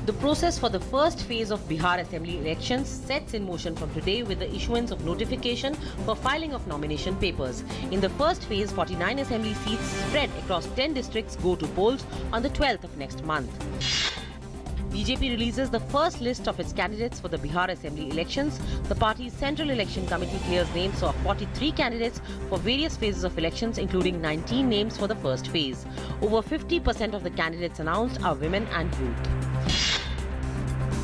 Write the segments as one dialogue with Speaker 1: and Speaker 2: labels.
Speaker 1: The process for the first phase of Bihar Assembly elections sets in motion from today with the issuance of notification for filing of nomination papers. In the first phase, 49 assembly seats spread across 10 districts go to polls on the 12th of next month. BJP releases the first list of its candidates for the Bihar Assembly elections. The party's Central Election Committee clears names of 43 candidates for various phases of elections, including 19 names for the first phase. Over 50% of the candidates announced are women and youth.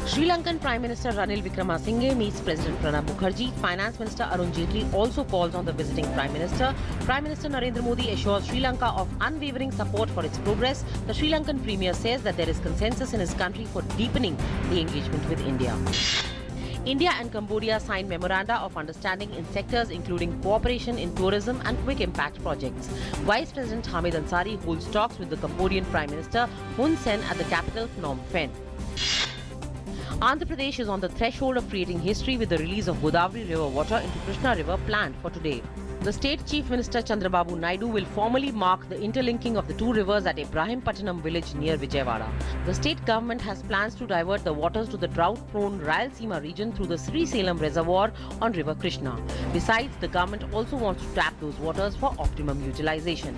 Speaker 1: Sri Lankan Prime Minister Ranil Wickremesinghe meets President Pranab Mukherjee. Finance Minister Arun Jaitley also calls on the visiting Prime Minister. Prime Minister Narendra Modi assures Sri Lanka of unwavering support for its progress. The Sri Lankan Premier says that there is consensus in his country for deepening the engagement with India. India and Cambodia signed memoranda of understanding in sectors including cooperation in tourism and quick impact projects. Vice President Hamid Ansari holds talks with the Cambodian Prime Minister Hun Sen at the capital Phnom Penh. Andhra Pradesh is on the threshold of creating history with the release of Godavari River water into Krishna River planned for today. The State Chief Minister Chandrababu Naidu will formally mark the interlinking of the two rivers at Ibrahimpatnam village near Vijayawada. The state government has plans to divert the waters to the drought-prone Rayalaseema region through the Sri Salem reservoir on River Krishna. Besides, the government also wants to tap those waters for optimum utilization.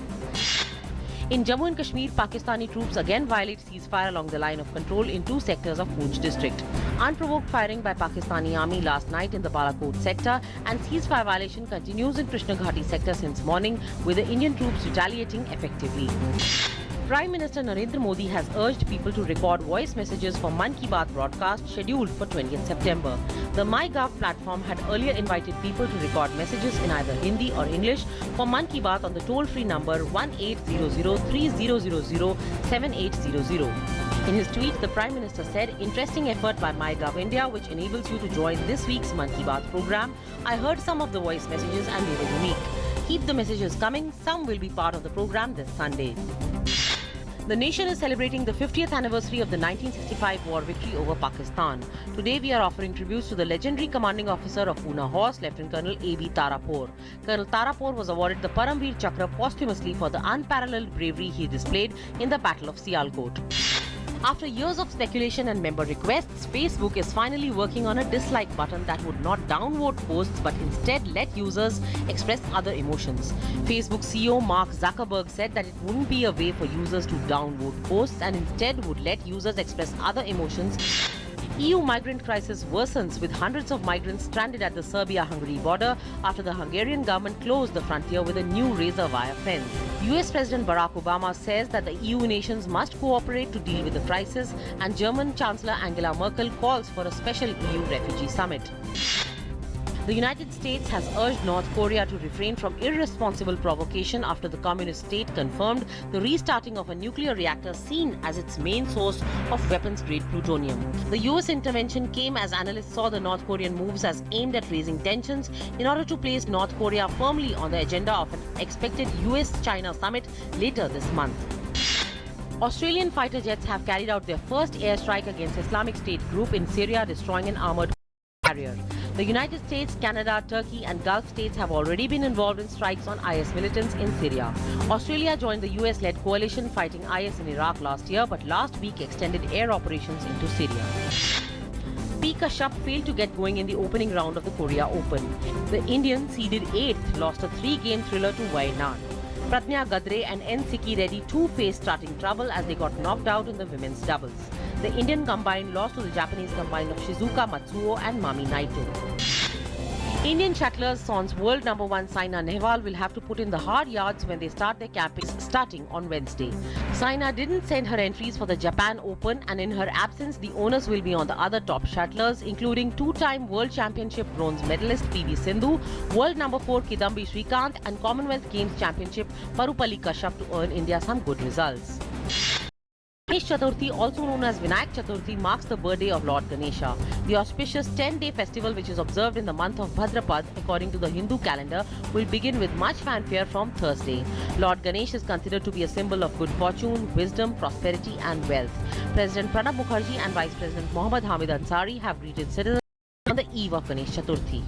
Speaker 1: In Jammu and Kashmir, Pakistani troops again violate ceasefire along the line of control in two sectors of Poonch district. Unprovoked firing by Pakistani army last night in the Balakot sector and ceasefire violation continues in Krishna Ghati sector since morning, with the Indian troops retaliating effectively. Prime Minister Narendra Modi has urged people to record voice messages for Mann Ki Baat broadcast scheduled for 20th September. The MyGov platform had earlier invited people to record messages in either Hindi or English for Mann Ki Baat on the toll-free number 1800-3000-7800. In his tweet, the Prime Minister said, "Interesting effort by MyGov India, which enables you to join this week's Mann Ki Baat program. I heard some of the voice messages and they were unique. Keep the messages coming. Some will be part of the program this Sunday." The nation is celebrating the 50th anniversary of the 1965 war victory over Pakistan. Today we are offering tributes to the legendary commanding officer of Poona Horse, Lieutenant Colonel A.B. Tarapore. Colonel Tarapore was awarded the Paramveer Chakra posthumously for the unparalleled bravery he displayed in the Battle of Sialkot. After years of speculation and member requests, Facebook is finally working on a dislike button that would not downvote posts but instead let users express other emotions. Facebook CEO Mark Zuckerberg said that it wouldn't be a way for users to downvote posts and instead would let users express other emotions. EU migrant crisis worsens with hundreds of migrants stranded at the Serbia-Hungary border after the Hungarian government closed the frontier with a new razor wire fence. US President Barack Obama says that the EU nations must cooperate to deal with the crisis, and German Chancellor Angela Merkel calls for a special EU refugee summit. The United States has urged North Korea to refrain from irresponsible provocation after the communist state confirmed the restarting of a nuclear reactor seen as its main source of weapons-grade plutonium. The US intervention came as analysts saw the North Korean moves as aimed at raising tensions in order to place North Korea firmly on the agenda of an expected US-China summit later this month. Australian fighter jets have carried out their first airstrike against Islamic State group in Syria, destroying an armored carrier. The United States, Canada, Turkey and Gulf states have already been involved in strikes on IS militants in Syria. Australia joined the US-led coalition fighting IS in Iraq last year, but last week extended air operations into Syria. P. Kashyap failed to get going in the opening round of the Korea Open. The Indian, seeded 8th, lost a 3-game thriller to Wai Nan. Pratnya Gadre and N. Siki Reddy too faced starting trouble as they got knocked out in the women's doubles. The Indian combined lost to the Japanese combined of Shizuka Matsuo and Mami Naito. Indian shuttlers Son's world number 1 Saina Nehwal will have to put in the hard yards when they start their camping starting on Wednesday. Saina didn't send her entries for the Japan Open, and in her absence the onus will be on the other top shuttlers, including 2-time World Championship bronze medalist P.V. Sindhu, world number 4 Kidambi Srikanth and Commonwealth Games Championship Parupalli Kashyap to earn India some good results. Ganesh Chaturthi, also known as Vinayak Chaturthi, marks the birthday of Lord Ganesha. The auspicious 10-day festival, which is observed in the month of Bhadrapad according to the Hindu calendar, will begin with much fanfare from Thursday. Lord Ganesh is considered to be a symbol of good fortune, wisdom, prosperity and wealth. President Pranab Mukherjee and Vice President Mohammad Hamid Ansari have greeted citizens on the eve of Ganesh Chaturthi.